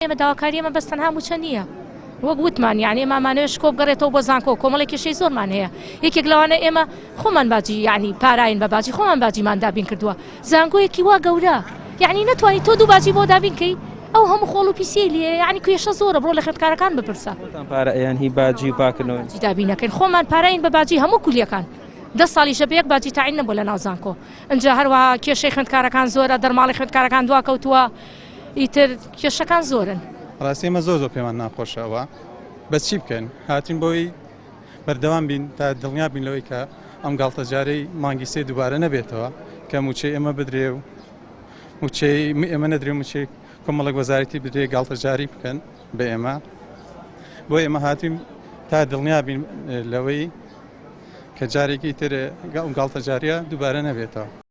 ئێمە داواکاری ئەمە بەس تەنها موچە نییە وەک گوتمان یعنی ئێمەمانەوێش کۆ بگەڕێتەوە بۆ زانکۆ کۆمەڵێکیشەی زۆرمان هەیە یەکێک لەوانە ئێمە خۆمان باجی یعنی پاراین بە باجی خۆمان باجیمان دابین کردووە زانکۆیەکی وا گەورە یعنی نەتوانانی تۆ دوو باجی بۆ دابینکەی ئەو هەموو خۆڵ و پیسێ لێ یعنی کوێشە زۆرە بڕۆ لە خوێندکارەکان بپرسە پارەیان هی باجی و پاکردنەوەی دابینەکەین خۆمان پاراین بە باجی هەموو کولیەکان 10 ساڵیشە بە یەک باجی تاعین نەبوو لە ناو زانکۆ ئەنجا هەروەها کێشەی خوێندکارەکان زۆرە دەرماڵی خوێندکارەکان دوا کەوتووە ئیتر کێشەکان زۆرن ڕاستی ئێمە زۆر پێمان ناخۆشەوە بەس چی بکەین هاتین بۆی بەردەوام بین تا دڵنیا بین لەوەی کە ئەم گاڵتەجارەی مانگی سێ دووبارە نەبێتەوە کە موچەی ئێمە بدرێ و موچەی ئێمە نەدرێ موچەی کۆمەڵک وەزارەتی بدرێ گاڵتەجاری بکەن بە ئێمە بۆ ئێمە هاتیم تا دڵنیا بین لەوەی کە جارێکی تر گاڵتەجاریە دووبارە نەبێتەوە.